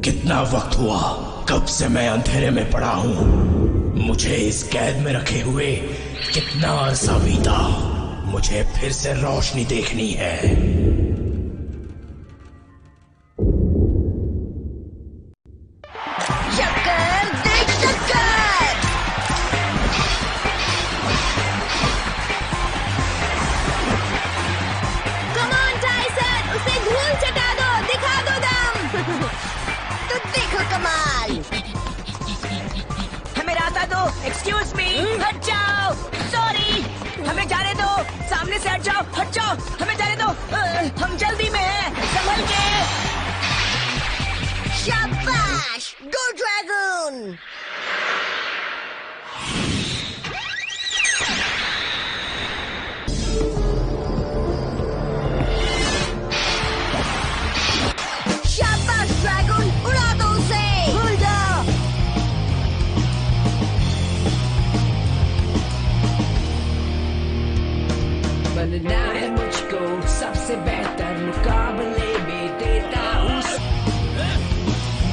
कितना वक्त हुआ, कब से मैं अंधेरे में पड़ा हूँ। मुझे इस कैद में रखे हुए कितना अरसा बीता। मुझे फिर से रोशनी देखनी है। एक्सक्यूज मी, हट जाओ। सॉरी, हमें जाने दो। सामने से हट जाओ, हट जाओ। हमें जाने दो, हम जल्दी में हैं। संभल के। शाबाश, गो ड्रैगन। शाबाश ड्रैगन, उड़ा दो उसे। बनना है मुझको सबसे बेहतर, मुकाबले में देता हूँ।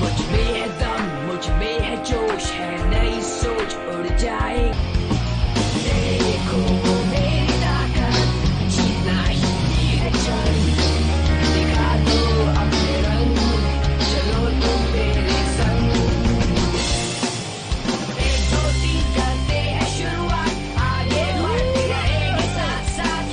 मुझ में है दम, मुझ में है जोश, है नई सोच, उड़ जाए। देखो मेरी ताकत, जीतना ही है चल। दिखा दो अपने रंग, चलो तुम मेरे संग। 1 2 3 करते हैं शुरुआत, आगे बढ़ते रहेंगे साथ साथ।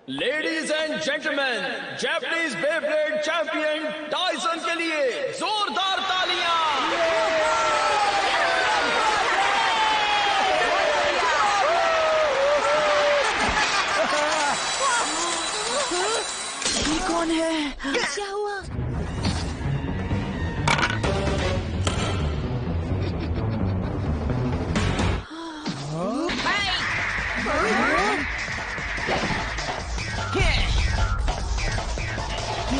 Ladies and gentleman, Japanese Beyblade champion Tyson के लिए जोरदार तालियां। ये कौन है? क्या हुआ?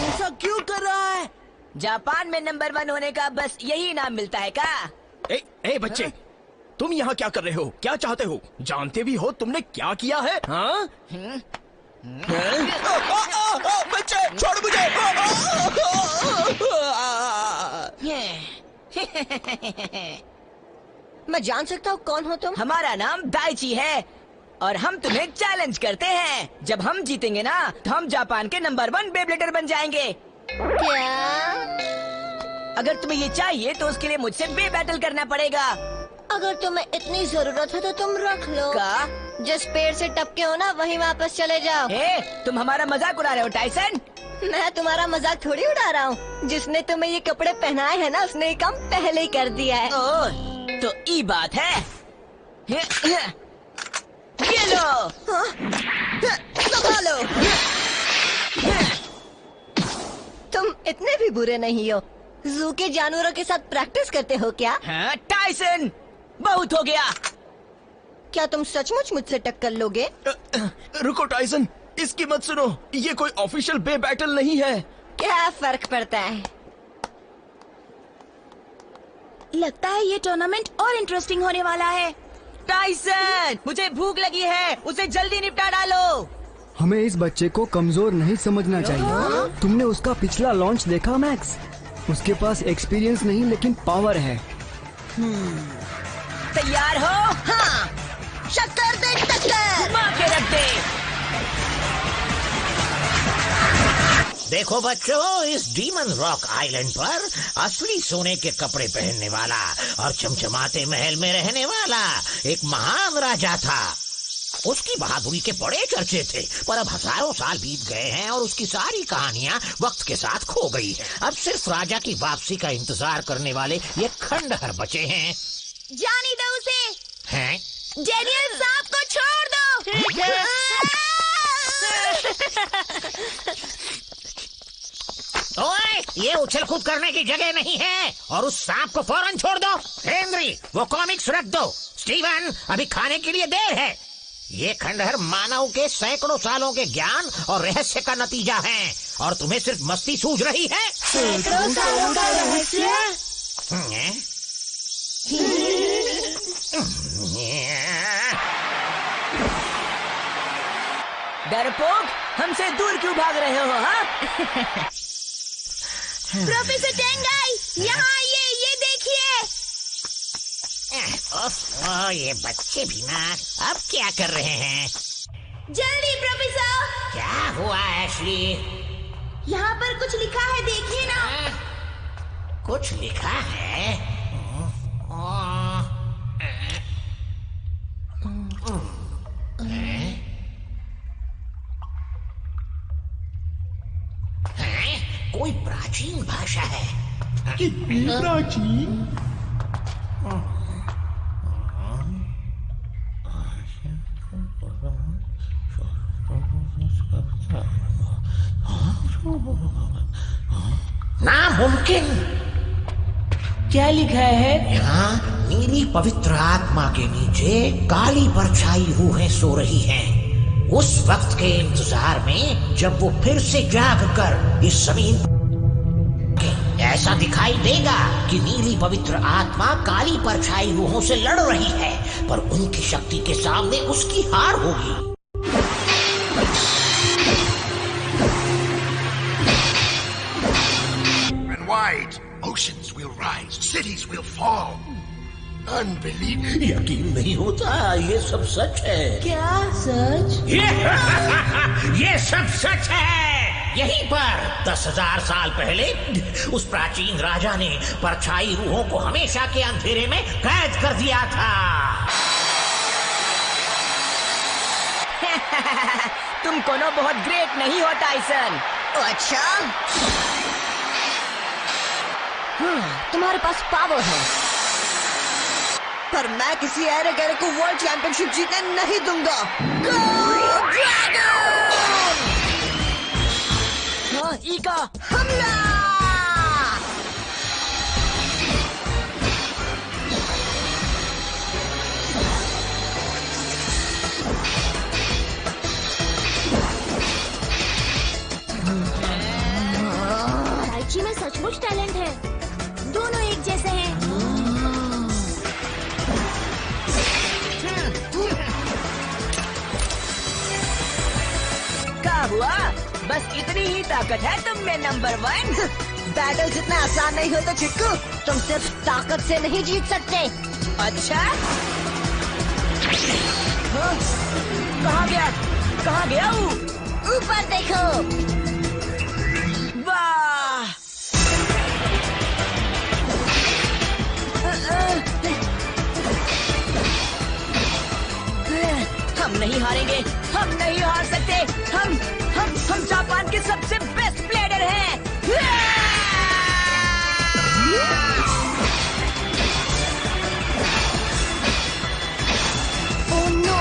ऐसा क्यों कर रहा है? जापान में नंबर 1 होने का बस यही इनाम मिलता है क्या? ए बच्चे, तुम यहाँ क्या कर रहे हो? क्या चाहते हो? जानते भी हो तुमने क्या किया है? हाँ? बच्चे छोड़ मुझे। मैं जान सकता हूँ कौन हो तुम? हमारा नाम दाइची है और हम तुम्हें चैलेंज करते हैं। जब हम जीतेंगे ना तो हम जापान के नंबर 1 बेब्लेडर बन जाएंगे। क्या? अगर तुम्हें ये चाहिए तो उसके लिए मुझसे बे बैटल करना पड़ेगा। अगर तुम्हें इतनी जरूरत है तो तुम रख लो। का? जिस पेड़ से टपके हो ना वहीं वापस चले जाओ। तुम हमारा मजाक उड़ा रहे हो टाइसन? मैं तुम्हारा मजाक थोड़ी उड़ा रहा हूँ। जिसने तुम्हें ये कपड़े पहनाए हैं ना उसने ये काम पहले ही कर दिया है। ओह, तो ये बात है। ये लो। संभालो। तुम इतने भी बुरे नहीं हो। जू के जानवरों के साथ प्रैक्टिस करते हो क्या? हाँ, टाइसन, बहुत हो गया। क्या तुम सचमुच मुझसे टक्कर लोगे? रुको टाइसन, इसकी मत सुनो। ये कोई ऑफिशियल बे बैटल नहीं है। क्या फर्क पड़ता है? लगता है ये टूर्नामेंट और इंटरेस्टिंग होने वाला है। टाइसन, मुझे भूख लगी है, उसे जल्दी निपटा डालो। हमें इस बच्चे को कमजोर नहीं समझना चाहिए। तुमने उसका पिछला लॉन्च देखा मैक्स? उसके पास एक्सपीरियंस नहीं लेकिन पावर है। तैयार हो? हाँ, शक्कर दे टक्कर। मार के रख दे। देखो बच्चों, इस डीमन रॉक आइलैंड पर असली सोने के कपड़े पहनने वाला और चमचमाते महल में रहने वाला एक महान राजा था। उसकी बहादुरी के बड़े चर्चे थे, पर अब हजारों साल बीत गए हैं और उसकी सारी कहानियां वक्त के साथ खो गई। अब सिर्फ राजा की वापसी का इंतजार करने वाले ये खंडहर बचे हैं। जाने दो उसे। हैं? डेनियल साहब को छोड़ दो। ठीक है। ओए, ये उछल कूद करने की जगह नहीं है और उस सांप को फौरन छोड़ दो। हेनरी, वो कॉमिक्स रख दो। स्टीवन, अभी खाने के लिए देर है। ये खंडहर मानव के सैकड़ों सालों के ज्ञान और रहस्य का नतीजा है और तुम्हें सिर्फ मस्ती सूझ रही है। सैकड़ों सालों का रहस्य? डरपोक, हमसे दूर क्यों भाग रहे हो? हाँ? प्रोफेसर टेंगाई, यहाँ आइए, ये देखिए। ये बच्चे भी ना अब क्या कर रहे हैं? जल्दी प्रोफेसर। क्या हुआ एशली? यहाँ पर कुछ लिखा है, देखिए ना। कुछ लिखा है? कोई प्राचीन भाषा है। कितनी प्राचीन? नामुमकिन। क्या लिखा है? यहाँ नीली पवित्र आत्मा के नीचे काली परछाई रूहें सो रही हैं। उस वक्त के इंतजार में जब वो फिर से जाग कर इस जमीन ऐसा दिखाई देगा कि नीली पवित्र आत्मा काली परछाई रूहों से लड़ रही है, पर उनकी शक्ति के सामने उसकी हार होगी। And wide oceans will rise, cities will fall. Unbelievable. यकीन नहीं होता, ये सब सच है। क्या सच? ये सब सच है। यहीं पर 10,000 साल पहले उस प्राचीन राजा ने परछाई रूहों को हमेशा के अंधेरे में कैद कर दिया था। तुम कोनो बहुत ग्रेट नहीं हो टाइसन। अच्छा, तुम्हारे पास पावर है, पर मैं किसी ऐरे गैरे को वर्ल्ड चैंपियनशिप जीतने नहीं दूंगा। Go Dragon! हाँ, ईका, हमला! दाइची में सचमुच टैलेंट है, दोनों एक जैसे हैं। क्या हुआ? बस इतनी ही ताकत है तुम में नंबर 1? बैटल जितना आसान नहीं होता चिक्कू, तुम सिर्फ ताकत से नहीं जीत सकते। अच्छा, हाँ? कहाँ गया? कहाँ गया वो? ऊपर देखो। वाह! नहीं हारेंगे, हम नहीं हार सकते। हम जापान के सबसे बेस्ट प्लेयर हैं। Oh no.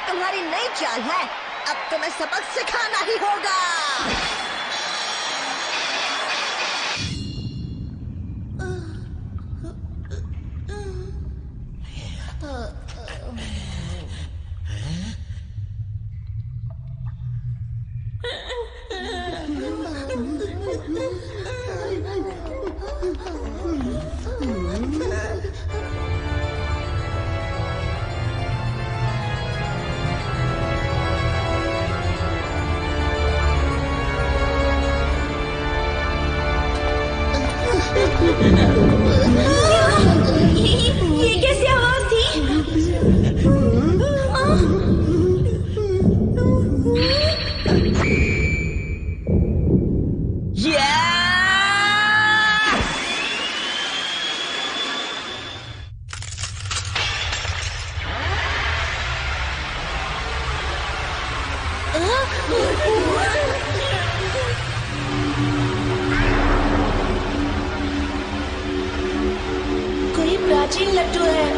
तुम्हारी नई चाल है, अब तुम्हें सबक सिखाना ही होगा। ये कैसी आवाज थी? कोई प्राचीन लट्टू है।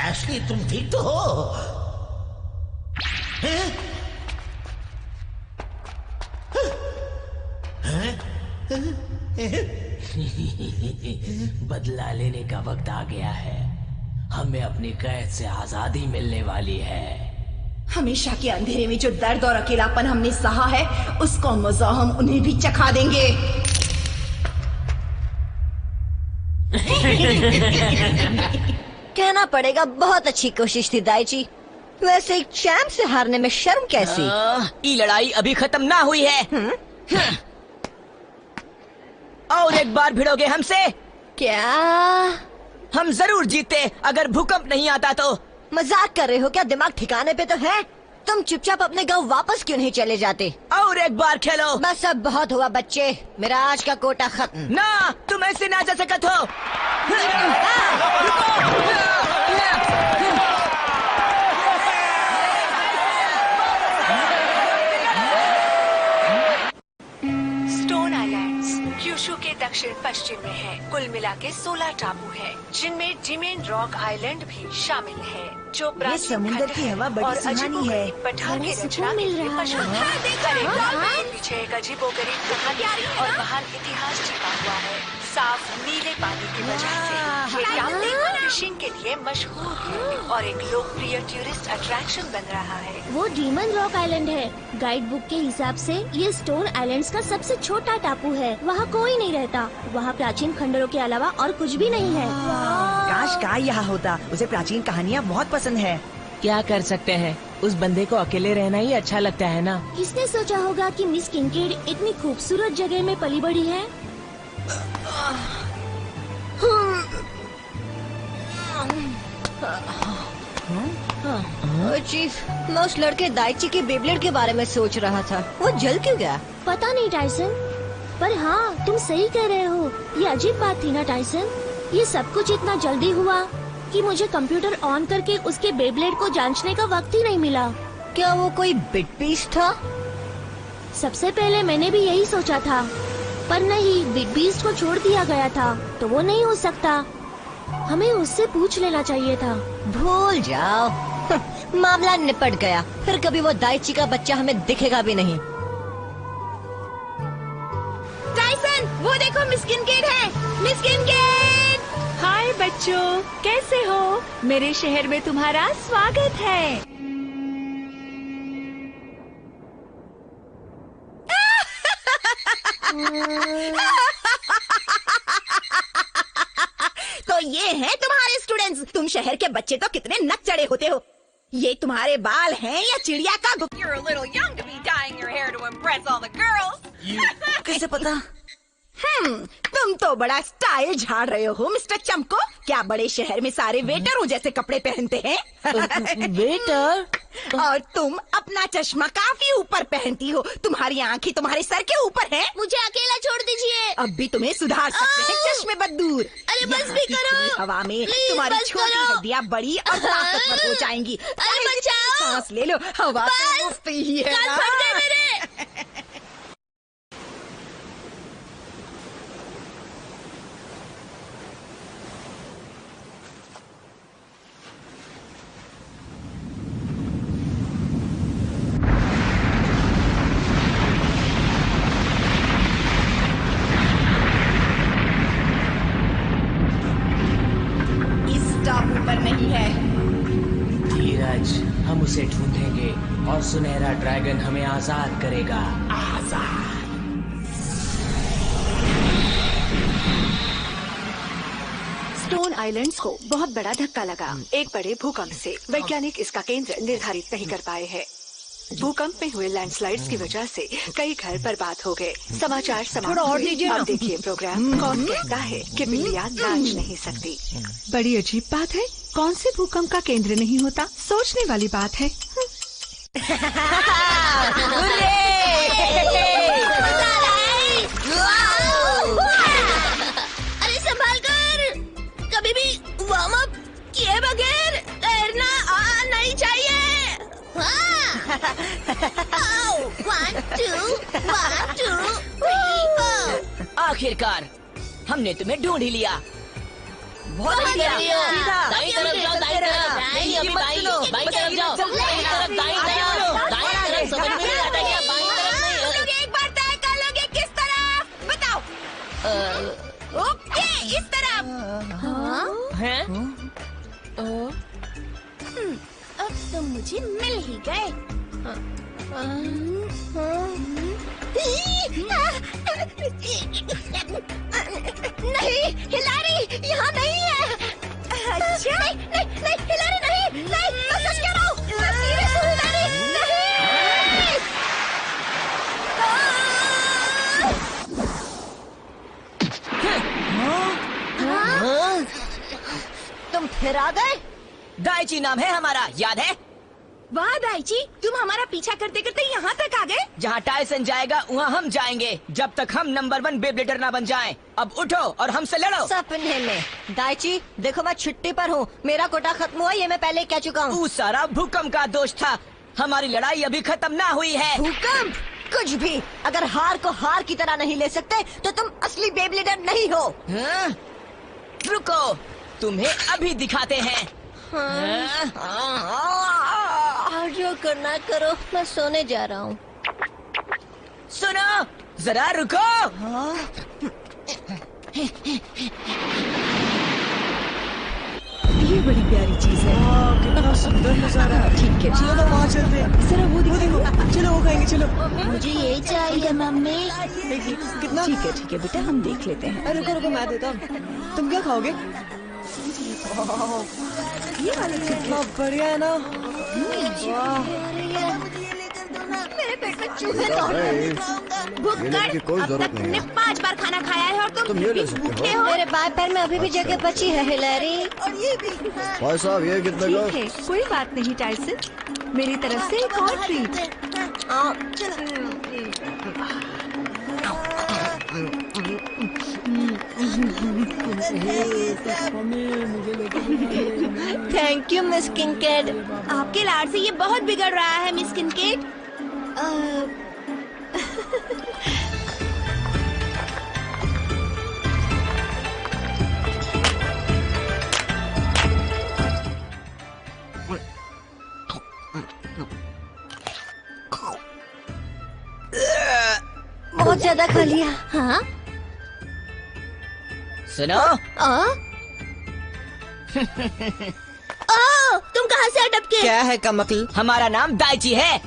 एशली, तुम ठीक तो हो? बदला लेने का वक्त आ गया है। हमें अपनी कैद से आजादी मिलने वाली है। हमेशा के अंधेरे में जो दर्द और अकेलापन हमने सहा है, उसका मजा हम उन्हें भी चखा देंगे। कहना पड़ेगा, बहुत अच्छी कोशिश थी दाइची। वैसे एक चैंप से हारने में शर्म कैसी? ये लड़ाई अभी खत्म ना हुई है। और एक बार भिड़ोगे हमसे? क्या हम जरूर जीते अगर भूकंप नहीं आता तो। मजाक कर रहे हो क्या? दिमाग ठिकाने पे तो है? तुम चुपचाप अपने गांव वापस क्यों नहीं चले जाते? और एक बार खेलो। बस अब बहुत हुआ बच्चे, मेरा आज का कोटा खत्म। ना, तुम ऐसे ना जा सकत हो। स्टोन आइलैंड्स क्यूशू के दक्षिण पश्चिम में है। कुल मिला के 16 टापू है, जिनमें डिमेन रॉक आइलैंड भी शामिल है, जो प्राचीन समुद्र की हवा बड़ी सुहानी है। पठार की रचना के लिए मशहूर है। पीछे एक अजीबोगरीब कहानी और महान इतिहास छिपा हुआ है। साफ नीले पानी की वजह से ये टापू फिशिंग के लिए मशहूर है और एक लोकप्रिय टूरिस्ट अट्रैक्शन बन रहा है। वो डीमन रॉक आइलैंड है। गाइड बुक के हिसाब से ये स्टोन आइलैंड्स का सबसे छोटा टापू है। वहाँ कोई नहीं रहता। वहाँ प्राचीन खंडरों के अलावा और कुछ भी नहीं है। काश काय यहाँ होता। उसे प्राचीन कहानियाँ बहुत पसंद है। क्या कर सकते हैं, उस बंदे को अकेले रहना ही अच्छा लगता है ना। किसने सोचा होगा कि मिस किंकेड इतनी खूबसूरत जगह में पली बड़ी है। चीफ, मैं उस लड़के दाइची के बेब्लेड के बारे में सोच रहा था। वो जल क्यों गया? पता नहीं टाइसन, पर हाँ तुम सही कह रहे हो। ये अजीब बात थी ना टाइसन। ये सब कुछ इतना जल्दी हुआ कि मुझे कंप्यूटर ऑन करके उसके बेब्लेड को जांचने का वक्त ही नहीं मिला। क्या वो कोई बिट पीस था? सबसे पहले मैंने भी यही सोचा था, पर नहीं, बिग बीस्ट को छोड़ दिया गया था तो वो नहीं हो सकता। हमें उससे पूछ लेना चाहिए था। भूल जाओ, मामला निपट गया। फिर कभी वो दाइची का बच्चा हमें दिखेगा भी नहीं। टाइसन, वो देखो मिस किनकेड है। मिस किनकेड! हाय बच्चों, कैसे हो? मेरे शहर में तुम्हारा स्वागत है। तो ये हैं तुम्हारे स्टूडेंट्स। तुम शहर के बच्चे तो कितने नक चढ़े होते हो। ये तुम्हारे बाल हैं या चिड़िया का गुप्त? You're a little young to be dyeing your hair to impress all the girls. कैसे पता? तुम तो बड़ा स्टाइल झाड़ रहे हो मिस्टर चमको। क्या बड़े शहर में सारे वेटरों जैसे कपड़े पहनते हैं? वेटर? और तुम अपना चश्मा काफी ऊपर पहनती हो। तुम्हारी आंखें तुम्हारे सर के ऊपर हैं। मुझे अकेला छोड़ दीजिए। अब भी तुम्हें सुधार सकते हैं चश्मे बदूर। अरे बस भी करो। हवा में Please, तुम्हारी बस छोटी करो। हड्डियां बड़ी और ताकतवर हो जाएंगी। अरे बचाओ। सांस ले लो, हवा तो मुफ्त ही है कान ना। फट गए मेरे। इस टापू पर नहीं है। धीरज, हम उसे ढूंढेंगे और सुनहरा ड्रैगन हमें आजाद करेगा। आजाद। स्टोन आइलैंड्स को बहुत बड़ा धक्का लगा। एक बड़े भूकंप से वैज्ञानिक इसका केंद्र निर्धारित नहीं कर पाए हैं। भूकंप में हुए लैंडस्लाइड्स की वजह से कई घर बर्बाद हो गए। समाचार समाप्त हुए। अब देखिए प्रोग्राम कौन कहता है कि बिल्लियाँ नाच नहीं सकती। बड़ी अजीब बात है, कौन से भूकंप का केंद्र नहीं होता? सोचने वाली बात है। अरे संभाल कर, कभी भी वार्म अप किए बगैर तैरना नहीं चाहिए। One, two, 3, 4। आखिरकार हमने तुम्हें ढूंढ ही लिया। बहुत बढ़िया। दाईं तरफ जाओ, दाईं तरफ। नहीं, अभी बाईं तरफ जाओ। दाईं तरफ, दाईं तरफ, दाईं तरफ। समझ में नहीं आता क्या? बाईं तरफ नहीं। लोग एक बार तय कर लोगे किस तरफ? बताओ। ओके, इस तरफ। हैं? अब तो मुझे मिल ही गए। नहीं, हिलारी यहाँ नहीं है। अच्छा? नहीं, हिलारी नहीं, मैं सच कह रहा हूँ। मैं सीरियस हूँ, हिलारी नहीं। तुम फिर आ गए? दाइची नाम है हमारा, याद है? वाह दाइची, तुम हमारा पीछा करते करते यहाँ तक आ गए। जहाँ टाइसन जाएगा वहाँ हम जाएंगे, जब तक हम नंबर 1 बेब्लेडर ना बन जाएं। अब उठो और हमसे लड़ो। सपने में। दाइची, देखो मैं छुट्टी पर हूँ। मेरा कोटा खत्म हुआ, ये मैं पहले कह चुका हूँ। वो सारा भूकंप का दोष था। हमारी लड़ाई अभी खत्म ना हुई है। भूकंप? कुछ भी। अगर हार को हार की तरह नहीं ले सकते तो तुम असली बेब्लेडर नहीं हो। हाँ? रुको, तुम्हें अभी दिखाते हैं। और जो करना करो, मैं सोने जा रहा हूँ। सुनो, जरा रुको। ये बड़ी प्यारी चीज है। कितना सुंदर नजारा। ठीक है, चलो वहाँ चलते हैं। जरा वो देखो, चलो वो खाएंगे, चलो। मुझे ये चाहिए मम्मी। कितना? ठीक है बेटा, हम देख लेते हैं। अरे रुको, मैं देता हूँ। तुम क्या खाओगे? ये वाला कितना बढ़िया है ना। मेरे पेट में चूहे तो लेने की कोई जरूरत नहीं है। 5 बार खाना खाया है और तुम तुम ये ले सकते हो। मेरे बाएं पैर में अभी भी जगह बची है हिलैरी। और ये भी। भाई साहब ये कितने का? ठीक है, कोई बात नहीं टाइसन, मेरी तरफ से एक और treat. Thank you miss Kincaid. आपके लाड से ये बहुत बिगड़ रहा है मिस किंकेड। बहुत ज्यादा खा लिया। हाँ? सुनो, तुम कहाँ से अटके? क्या है कमकल? हमारा नाम दाइची है।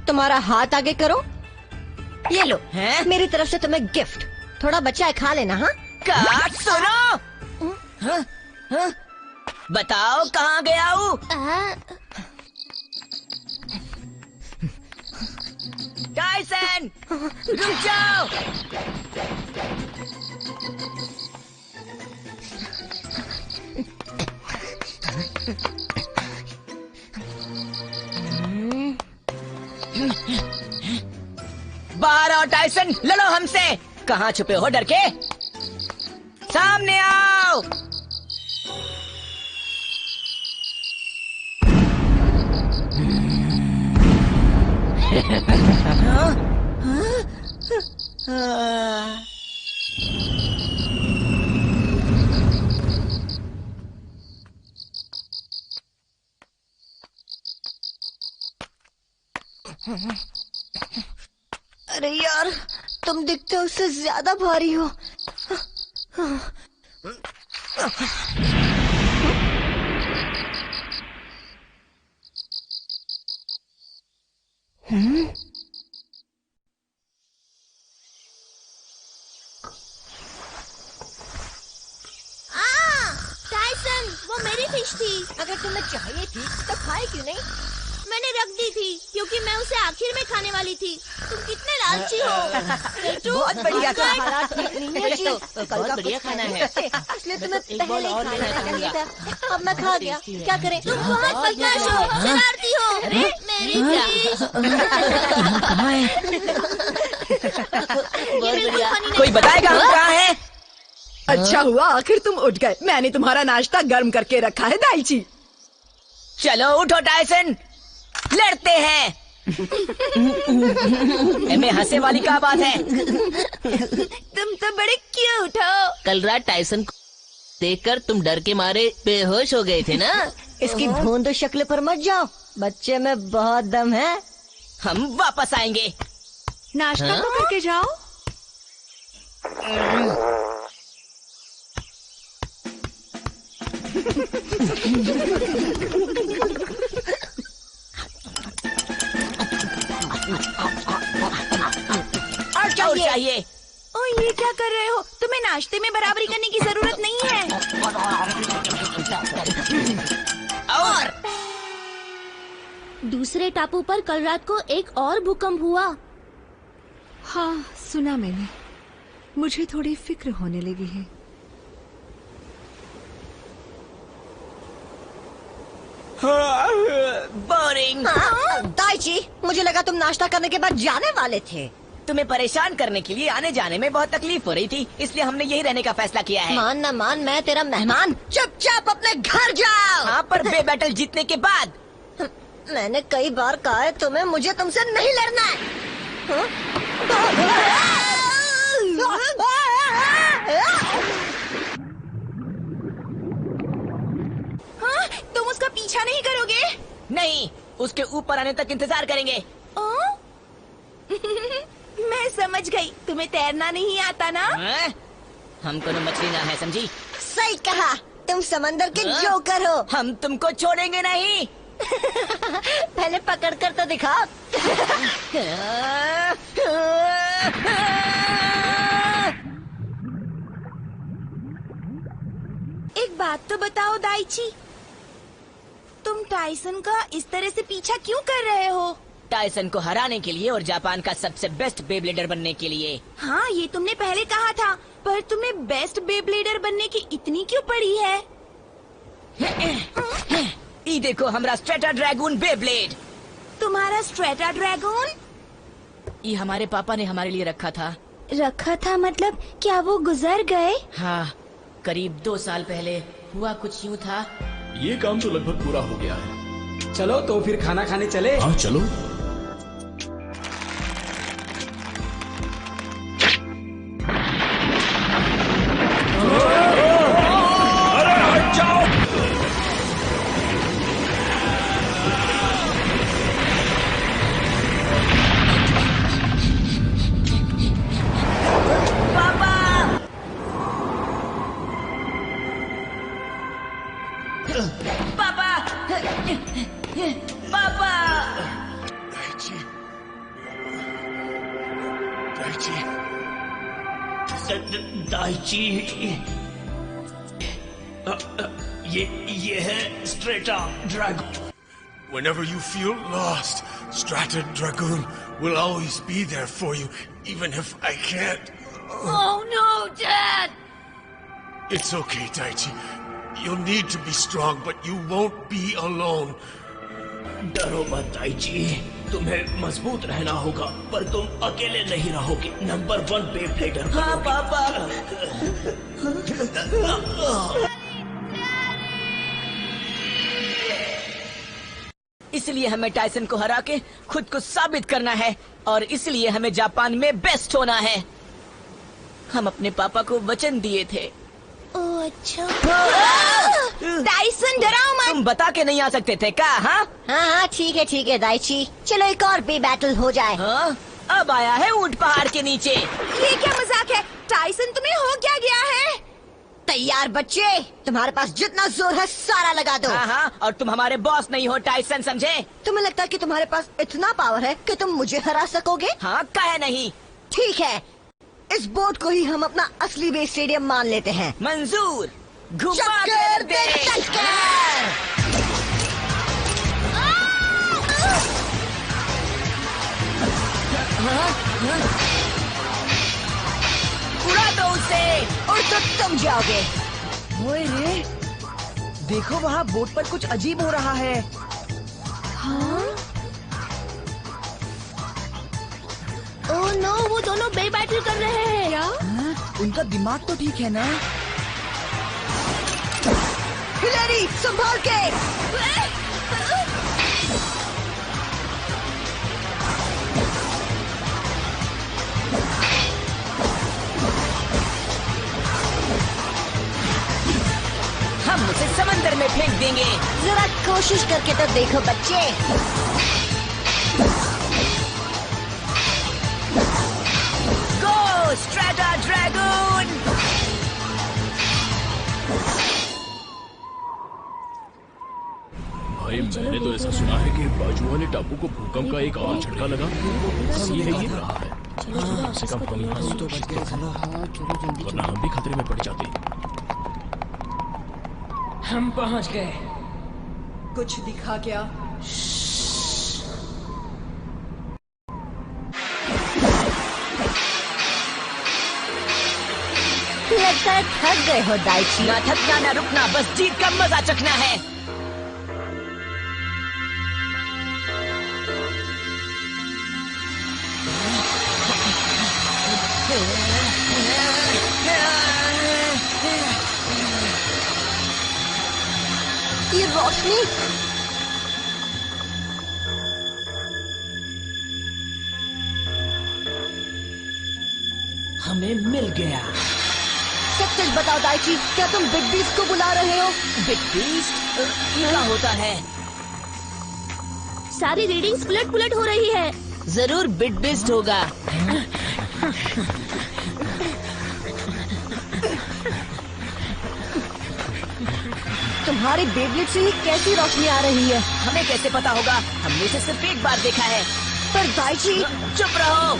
तुम्हारा हाथ आगे करो। ये लो हैं? मेरी तरफ से तुम्हें गिफ्ट। थोड़ा बचा है, खा लेना। हाँ काट। सुनो, हाँ? बताओ कहाँ गया हूँ? टाइसन, रुक जाओ। बाहर आओ टाइसन, लड़ो हमसे। कहाँ छुपे हो डर के? सामने आओ। अरे यार, तुम दिखते हो उससे ज्यादा भारी हो। टाइसन, वो मेरी फिश थी। अगर तुम्हें चाहिए थी तो खाए क्यों नहीं? मैंने रख दी थी क्योंकि मैं उसे आखिर में खाने वाली थी। तुम कितने लालची हो। बहुत बढ़िया था। खाना ठीक नहीं है जी। बहुत बढ़िया खाना है। इसलिए तुम्हें पहले ही खाना चाहिए था। अब मैं खा गया, क्या करें? तुम बहुत बदमाश हो, शरारती हो। मेरी फिश। कोई बताएगा हम कहाँ हैं? अच्छा हुआ आखिर तुम उठ गए। मैंने तुम्हारा नाश्ता गर्म करके रखा है दाइची। चलो उठो टाइसन, लड़ते हैं। में हंसे वाली क्या बात है? तुम तो बड़े क्यूट हो। कल रात टाइसन को देखकर तुम डर के मारे बेहोश हो गए थे ना? इसकी भोंदू शक्ल पर मत जाओ, बच्चे में बहुत दम है। हम वापस आएंगे। नाश्ता तो करके जाओ। और चाहिए? ओ ये क्या कर रहे हो? तुम्हें नाश्ते में बराबरी करने की जरूरत नहीं है। और दूसरे टापू पर कल रात को एक और भूकंप हुआ। हाँ, सुना मैंने। मुझे थोड़ी फिक्र होने लगी है। बोरिंग। दाइची, मुझे लगा तुम नाश्ता करने के बाद जाने वाले थे। तुम्हें परेशान करने के लिए आने जाने में बहुत तकलीफ हो रही थी, इसलिए हमने यही रहने का फैसला किया है। मान न मान, मैं तेरा मेहमान। चुपचाप अपने घर जाओ। हाँ, पर बे बैटल जीतने के बाद। मैंने कई बार कहा है तुम्हें, मुझे तुमसे नहीं लड़ना है। हाँ, तुम उसका पीछा नहीं करोगे? नहीं, उसके ऊपर आने तक इंतजार करेंगे। मैं समझ गई, तुम्हें तैरना नहीं आता ना? हमको तो मछली ना है, समझी? सही कहा, तुम समंदर के जोकर हो। हम तुमको छोड़ेंगे नहीं। पहले पकड़ कर तो दिखाओ। एक बात तो बताओ दाइची, तुम टाइसन का इस तरह से पीछा क्यों कर रहे हो? टाइसन को हराने के लिए और जापान का सबसे बेस्ट बेब्लेडर बनने के लिए। हाँ, ये तुमने पहले कहा था, पर तुम्हें बेस्ट बेब्लेडर बनने की इतनी क्यों पड़ी है? ये देखो हमारा स्ट्रेटा ड्रैगन बेब्लेड। तुम्हारा स्ट्रेटा ड्रैगन? ये हमारे पापा ने हमारे लिए रखा था। रखा था मतलब क्या वो गुजर गए? हाँ, करीब 2 साल पहले हुआ कुछ यूँ था। ये काम तो लगभग पूरा हो गया है। चलो तो फिर खाना खाने चले। हाँ चलो। दाइची, ये है strata dragon. Whenever you feel lost, Strata Dragoon will always be there for you, even if I can't. Oh no, Dad! It's okay, Daichi. You'll need to be strong, but you won't be alone. डरो मत Daiichi, तुम्हें मजबूत रहना होगा, पर तुम अकेले नहीं रहोगे। नंबर 1 बेब्लेडर। हाँ पापा। इसलिए हमें टाइसन को हरा के खुद को साबित करना है, और इसलिए हमें जापान में बेस्ट होना है। हम अपने पापा को वचन दिए थे। ओह अच्छा। टाइसन डराओ मत। तुम बता के नहीं आ सकते थे क्या? हाँ हाँ ठीक है दाइची, चलो एक और बे बैटल हो जाए। हाँ? अब आया है ऊंट पहाड़ के नीचे। ये क्या मजाक है? टाइसन तुम्हें हो क्या गया है? तैयार बच्चे, तुम्हारे पास जितना जोर है सारा लगा दो। हाँ, और तुम हमारे बॉस नहीं हो टाइसन, समझे? तुम्हें लगता है कि तुम्हारे पास इतना पावर है कि तुम मुझे हरा सकोगे? हाँ, काहे नहीं। ठीक है, इस बोट को ही हम अपना असली बेस स्टेडियम मान लेते हैं। मंजूर। घुमा चक्कर दे चक्कर। उड़ा दो उसे, और तो तुम जाओगे। ओए रे, देखो वहाँ बोट पर कुछ अजीब हो रहा है। हाँ? ओह नो, वो दोनों बे बैटल कर रहे हैं। क्या? उनका दिमाग तो ठीक है ना? हिलेरी, संभाल के। हम उसे समंदर में फेंक देंगे। जरा कोशिश करके तो देखो बच्चे। गो स्ट्रेटा ड्रैगन। भाई मैंने तो ऐसा सुना है कि बाजू वाले टापू को भूकंप का एक और झटका लगा, इसीलिए ये रहा है। कम से कम हम यहाँ तो बच गए, वरना हम भी खतरे में पड़ जाते। हम पहुंच गए। कुछ दिखा क्या? लगता है थक गए हो दाइची। ना थकना ना रुकना, बस जीत का मजा चखना है। ये रोशनी, हमें मिल गया। सच सच बताओ दाइची, क्या तुम बिग बीस्ट को बुला रहे हो? बिग बीस्ट क्या होता है? सारी रीडिंग्स पुलट हो रही है। जरूर बिग बीस्ट होगा। तुम्हारे बेब्लेड से ही कैसी रोशनी आ रही है? हमें कैसे पता होगा? हमने इसे सिर्फ एक बार देखा है। पर दाइची, चुप रहो।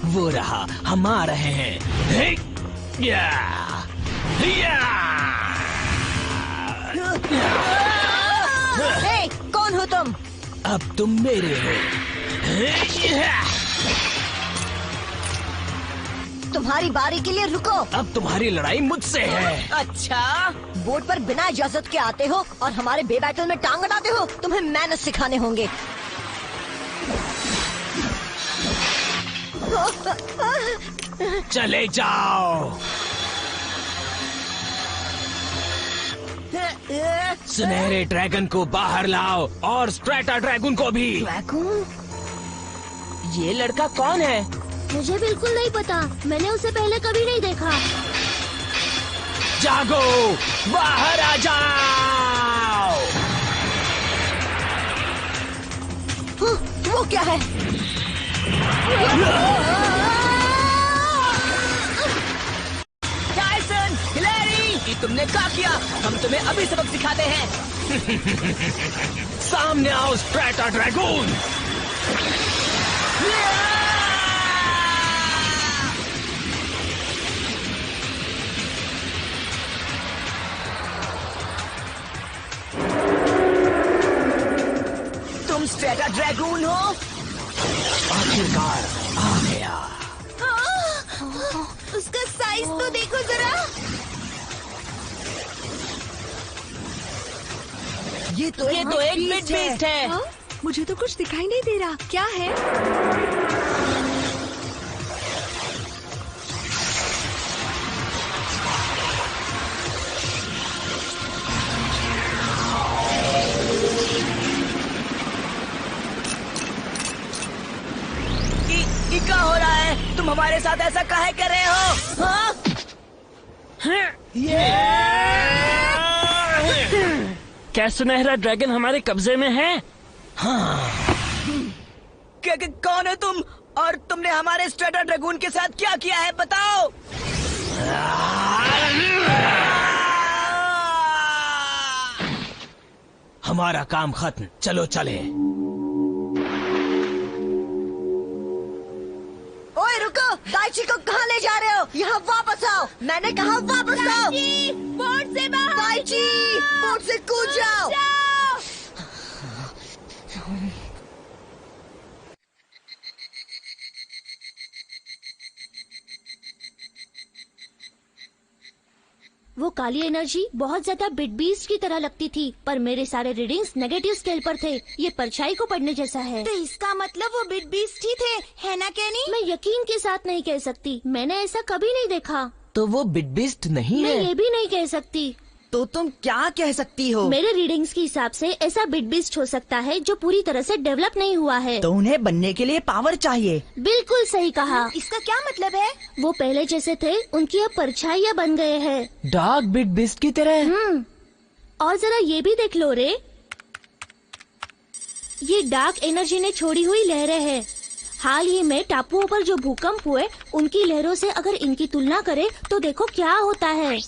वो रहा, हम आ रहे हैं। या, या। हे, कौन हो तुम? अब तुम मेरे हो। तुम्हारी बारी के लिए रुको। अब तुम्हारी लड़ाई मुझसे है। अच्छा, बोट पर बिना इजाजत के आते हो और हमारे बे बैटल में टांग अड़ाते हो। तुम्हें मैनर्स सिखाने होंगे। चले जाओ। सुनहरे ड्रैगन को बाहर लाओ और स्ट्रेटा ड्रैगन को भी। ड्रैगन? ये लड़का कौन है? मुझे बिल्कुल नहीं पता, मैंने उसे पहले कभी नहीं देखा। जागो, बाहर आ जाओ। वो क्या है? टाइसन, हिलेरी, ये तुमने क्या किया? हम तुम्हें अभी सबक सिखाते हैं। सामने आओ स्ट्रेटा ड्रैगन। तुम स्ट्रेटा ड्रैगन हो? आखिरकार आ गया। उसका साइज तो देखो जरा। ये तो एक बिग बीस्ट है। हाँ? मुझे तो कुछ दिखाई नहीं दे रहा, क्या है? क्या हो रहा है? तुम हमारे साथ ऐसा काहे कर रहे हो? हाँ? क्या सुनहरा ड्रैगन हमारे कब्जे में है? हाँ। कौन है तुम? और तुमने हमारे स्ट्रेटा ड्रैगन के साथ क्या किया है, बताओ। हमारा काम खत्म, चलो चले। ओए रुको, दाइची को कहाँ ले जा रहे हो? यहाँ वापस आओ। मैंने कहा वापस आओ। बोट से बाहर। दाइची, बोट से कूद जाओ। वो काली एनर्जी बहुत ज्यादा बिग बीस्ट की तरह लगती थी, पर मेरे सारे रीडिंग्स नेगेटिव स्केल पर थे। ये परछाई को पढ़ने जैसा है। तो इसका मतलब वो बिग बीस्ट ही थे, है ना कैनी? मैं यकीन के साथ नहीं कह सकती, मैंने ऐसा कभी नहीं देखा। तो वो बिग बीस्ट नहीं मैं है? ये भी नहीं कह सकती। तो तुम क्या कह सकती हो? मेरे रीडिंग्स के हिसाब से ऐसा बिग बीस्ट हो सकता है जो पूरी तरह से डेवलप नहीं हुआ है। तो उन्हें बनने के लिए पावर चाहिए। बिल्कुल सही कहा। इसका क्या मतलब है? वो पहले जैसे थे, उनकी अब परछाइयाँ बन गए हैं। डार्क बिग बीस्ट की तरह। और जरा ये भी देख लो रे, ये डार्क एनर्जी ने छोड़ी हुई लहरें हैं। हाल ही में टापुओं पर जो भूकंप हुए, उनकी लहरों से अगर इनकी तुलना करें तो देखो क्या होता है।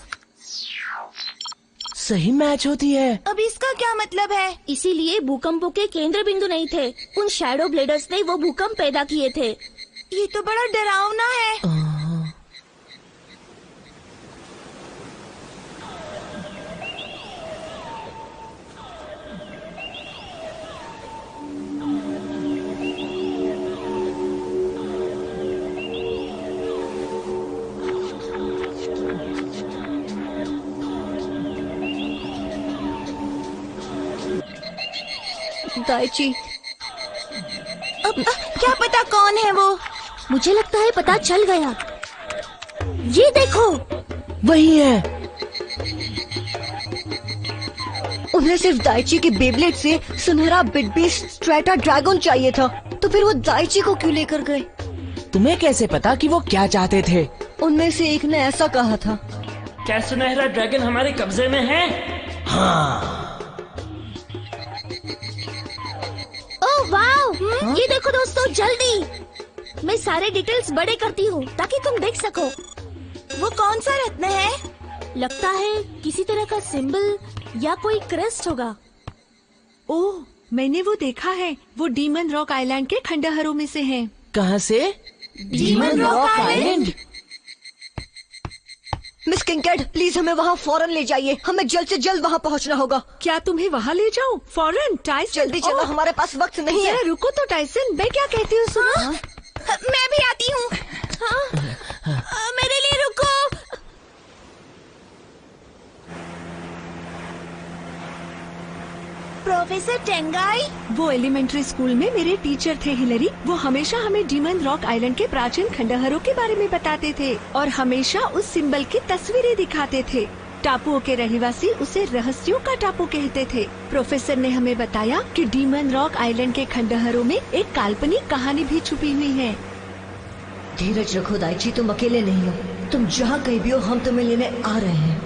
सही मैच होती है। अब इसका क्या मतलब है? इसीलिए भूकंपों के केंद्र बिंदु नहीं थे, उन शैडो ब्लेडर्स ने वो भूकंप पैदा किए थे। ये तो बड़ा डरावना है। दाइची, अब क्या पता कौन है वो? मुझे लगता है पता चल गया। ये देखो, वही है। उन्हें सिर्फ दाइची के बेब्लेड से सुनहरा बिग बीस्ट स्ट्रेटा ड्रैगन चाहिए था, तो फिर वो दाइची को क्यों लेकर गए? तुम्हें कैसे पता कि वो क्या चाहते थे? उनमें से एक ने ऐसा कहा था। क्या सुनहरा ड्रैगन हमारे कब्जे में है? हाँ। Oh wow! ये देखो दोस्तों, जल्दी मैं सारे डिटेल्स बड़े करती हूँ ताकि तुम देख सको। वो कौन सा रत्न है? लगता है किसी तरह का सिंबल या कोई क्रेस्ट होगा। ओह, मैंने वो देखा है, वो डीमन रॉक आइलैंड के खंडहरों में से है। कहाँ से? Demon Rock Island. Miss Kincaid, please हमें वहाँ फौरन ले जाइए। हमें जल्द से जल्द वहाँ पहुँचना होगा। क्या तुम्हें वहाँ ले जाऊँ फौरन? टाइसन, जल्दी चलो, हमारे पास वक्त नहीं है। रुको तो टाइसन, मैं क्या कहती हूँ सुनो। मैं भी आती हूँ। मेरे लिए रुको। प्रोफेसर टेंगाई, वो एलिमेंट्री स्कूल में मेरे टीचर थे हिलरी। वो हमेशा हमें डीमन रॉक आइलैंड के प्राचीन खंडहरों के बारे में बताते थे और हमेशा उस सिंबल की तस्वीरें दिखाते थे। टापुओं के रहवासी उसे रहस्यों का टापू कहते थे। प्रोफेसर ने हमें बताया कि डीमन रॉक आइलैंड के खंडहरों में एक काल्पनिक कहानी भी छुपी हुई है। धीरज रखो दाइची, तुम अकेले नहीं हो। तुम जहाँ कहीं भी हो, हम तुम्हें लेने आ रहे हैं।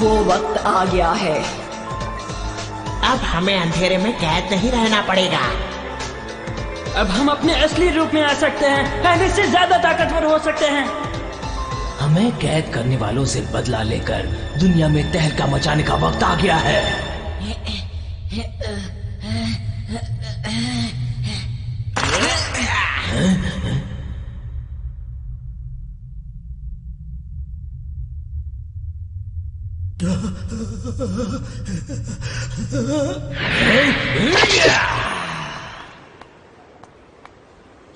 वो वक्त आ गया है। अब हमें अंधेरे में कैद नहीं रहना पड़ेगा। अब हम अपने असली रूप में आ सकते हैं, पहले से ज्यादा ताकतवर हो सकते हैं। हमें कैद करने वालों से बदला लेकर दुनिया में तहलका मचाने का वक्त आ गया है।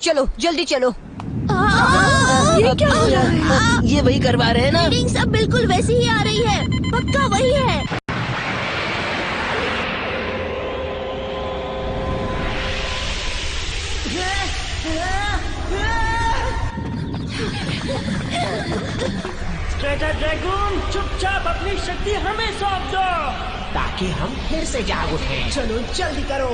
चलो जल्दी चलो। ये क्या हो रहा है? ये वही करवा रहे हैं ना? रीडिंग्स अब बिल्कुल वैसी ही आ रही है। पक्का वही है। स्ट्रेटा ड्रैगन, चुपचाप अपनी शक्ति हमें सौंप दो ताकि हम फिर से जाग उठे। चलो जल्दी करो।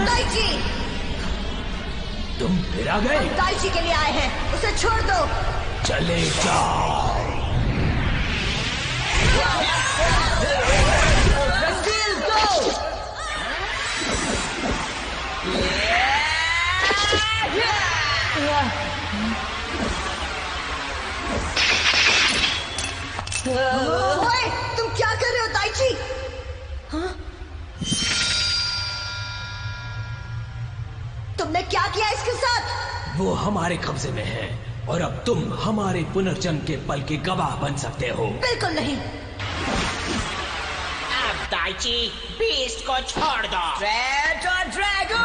दाइची, तुम फिर आ गए? दाइची के लिए आए हैं, उसे छोड़ दो। चले जाओ। ओए, तुम क्या कर रहे हो दाइची? हाँ? तुमने क्या किया इसके साथ? वो हमारे कब्जे में है और अब तुम हमारे पुनर्जन्म के पल के गवाह बन सकते हो। बिल्कुल नहीं। अब दाइची बीस्ट को छोड़ दो। Strata dragon!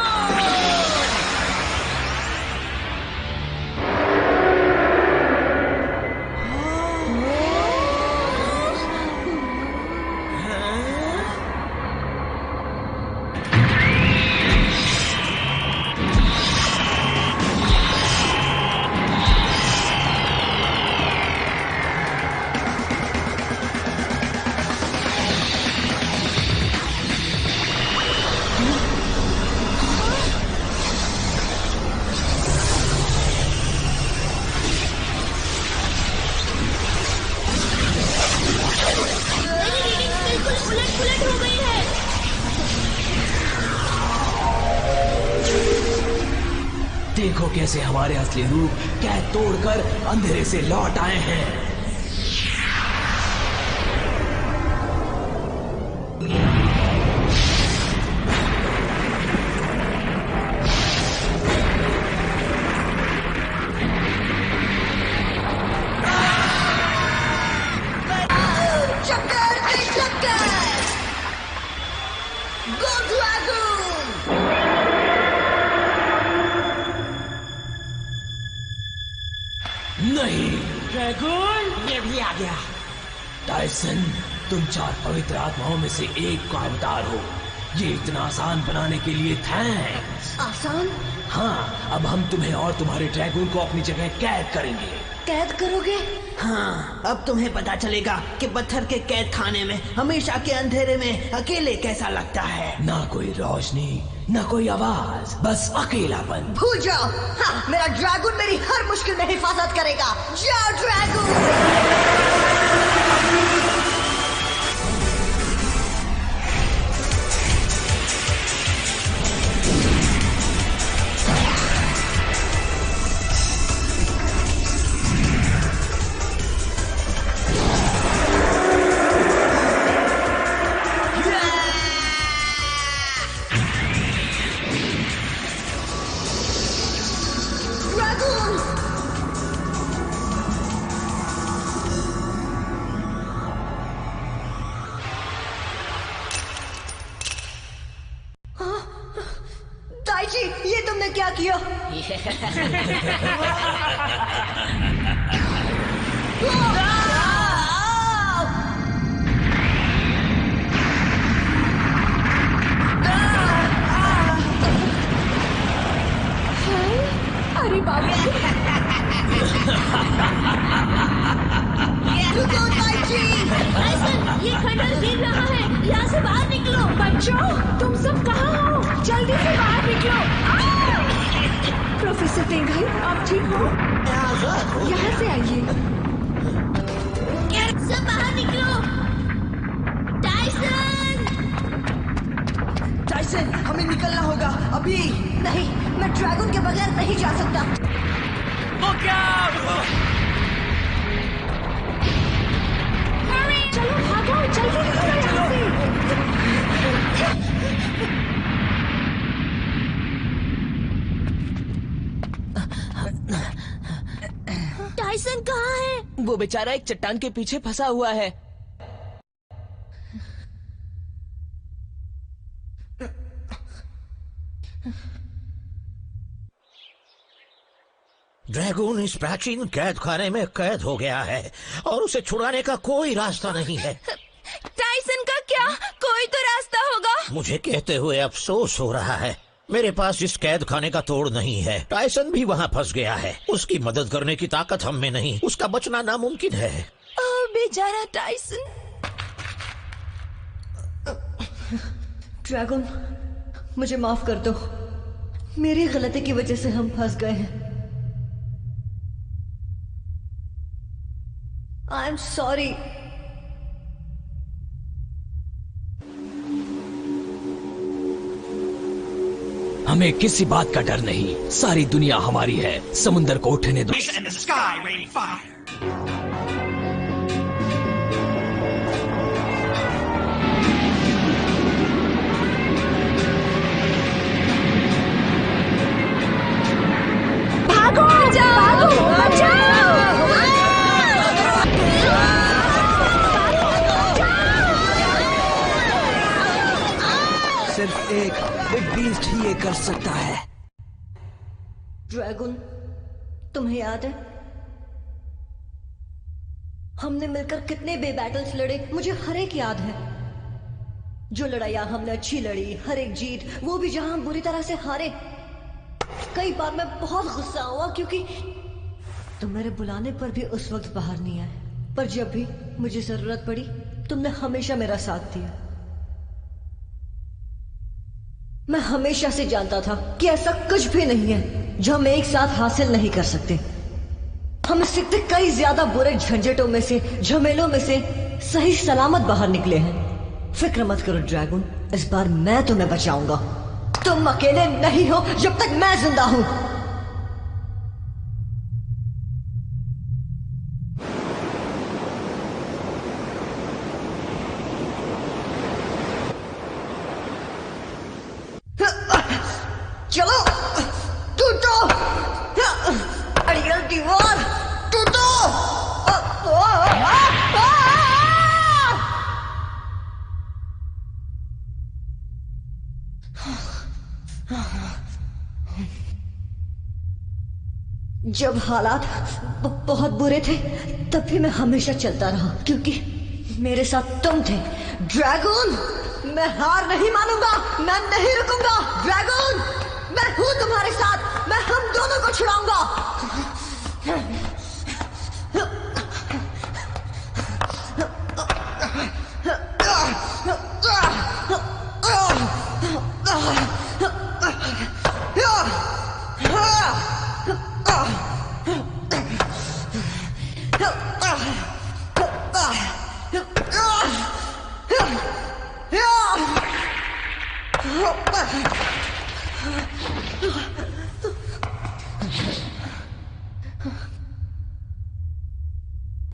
देखो कैसे हमारे असली रूप कैद तोड़कर अंधेरे से लौट आए हैं। चक्कर पे चक्कर, गो ड्रैगन! नहीं, ड्रैगन ये भी आ गया। टाइसन, तुम 4 पवित्र आत्माओं में से एक का अवतार हो। ये इतना आसान बनाने के लिए थैंक्स। आसान? हाँ, अब हम तुम्हें और तुम्हारे ड्रैगन को अपनी जगह कैद करेंगे। कैद करोगे? हाँ, अब तुम्हें पता चलेगा कि पत्थर के कैद खाने में हमेशा के अंधेरे में अकेले कैसा लगता है। ना कोई रोशनी, न कोई आवाज, बस अकेलापन। भूल जाओ। हाँ, मेरा ड्रैगन मेरी हर मुश्किल में हिफाजत करेगा। जाओ ड्रैगन। दाइची, ये तुमने क्या किया? अरे बाबा। रुको दाइची। ये खंडर गिर रहा है, यहाँ से बाहर निकलो। बच्चों, तुम सब कहाँ हो? जल्दी से बाहर निकलो। प्रोफेसर तेंगाई, आप ठीक हो? यहाँ से आइए। सब बाहर निकलो। टाइसन! टाइसन, हमें निकलना होगा अभी। नहीं, मैं ड्रैगन के बगैर नहीं जा सकता। चलो भागो, जल्दी निकलो यहाँ से। टाइसन कहाँ है? वो बेचारा एक चट्टान के पीछे फंसा हुआ है। ड्रैगन इस प्राचीन कैद खाने में कैद हो गया है और उसे छुड़ाने का कोई रास्ता नहीं है। टाइसन का क्या? कोई तो रास्ता होगा। मुझे कहते हुए अफसोस हो रहा है, मेरे पास इस कैद खाने का तोड़ नहीं है। टाइसन भी वहाँ फंस गया है। उसकी मदद करने की ताकत हम में नहीं। उसका बचना नामुमकिन है। ओह बेचारा टाइसन। ड्रैगन, मुझे माफ कर दो। मेरी गलती की वजह से हम फंस गए हैं। I am sorry. हमें किसी बात का डर नहीं। सारी दुनिया हमारी है। समुंदर को उठने दो। भागो, भागो, बचाओ। सिर्फ एक बिग बीस्ट ही ये कर सकता है। ड्रैगन, तुम्हें याद है हमने मिलकर कितने बे बैटल्स लड़े? मुझे हर एक याद है। जो लड़ाइयां हमने अच्छी लड़ी, हर एक जीत, वो भी जहां हम बुरी तरह से हारे। कई बार मैं बहुत गुस्सा हुआ क्योंकि तुम मेरे बुलाने पर भी उस वक्त बाहर नहीं आए, पर जब भी मुझे जरूरत पड़ी तुमने हमेशा मेरा साथ दिया। मैं हमेशा से जानता था कि ऐसा कुछ भी नहीं है जो हम एक साथ हासिल नहीं कर सकते। हम सीखते कई ज्यादा बुरे झंझटों में से, झमेलों में से सही सलामत बाहर निकले हैं। फिक्र मत करो ड्रैगन, इस बार मैं तुम्हें बचाऊंगा। तुम अकेले नहीं हो जब तक मैं जिंदा हूं। चलो टूटो, अड़ियल दीवार टूटो। जब हालात बहुत बुरे थे तब भी मैं हमेशा चलता रहा क्योंकि मेरे साथ तुम थे। ड्रैगन, मैं हार नहीं मानूंगा, मैं नहीं रुकूंगा। ड्रैगन, मैं हूं तुम्हारे साथ, मैं हम दोनों को छुड़ाऊंगा।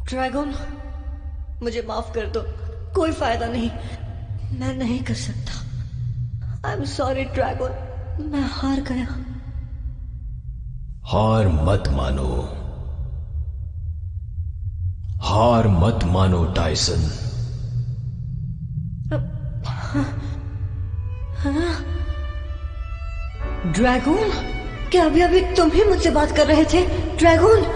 ड्रैगन, मुझे माफ कर दो, कोई फायदा नहीं, मैं नहीं कर सकता। आई एम सॉरी ड्रैगन, मैं हार गया। हार मत मानो, हार मत मानो टाइसन। ड्रैगन, क्या अभी अभी तुम ही मुझसे बात कर रहे थे? ड्रैगन,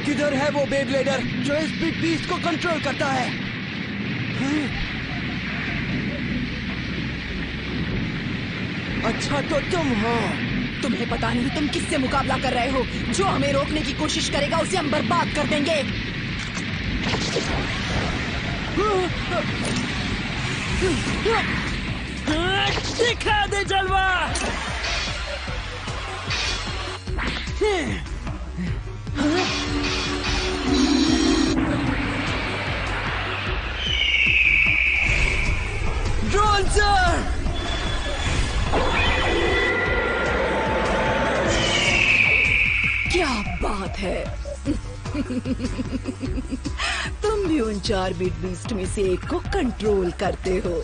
किधर है वो बेब्लेडर जो इस बिग बीस्ट को कंट्रोल करता है? अच्छा तो तुम हो। तुम्हें पता नहीं तुम किससे मुकाबला कर रहे हो। जो हमें रोकने की कोशिश करेगा उसे हम बर्बाद कर देंगे। दिखा दे जलवा। ड्रोन सर, क्या बात है। तुम भी उन 4 बिग बीस्ट में से एक को कंट्रोल करते हो।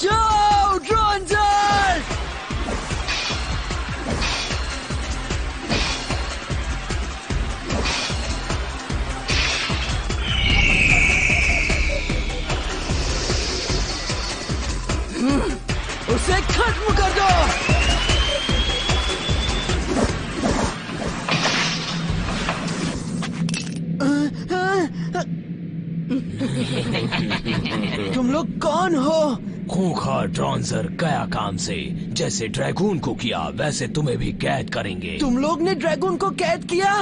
जाओ ड्रोन सर। उसे खत्म कर दो। तुम लोग कौन हो? खूंखार ड्रॉन्जर गया काम से। जैसे ड्रैगून को किया वैसे तुम्हें भी कैद करेंगे। तुम लोग ने ड्रैगन को कैद किया?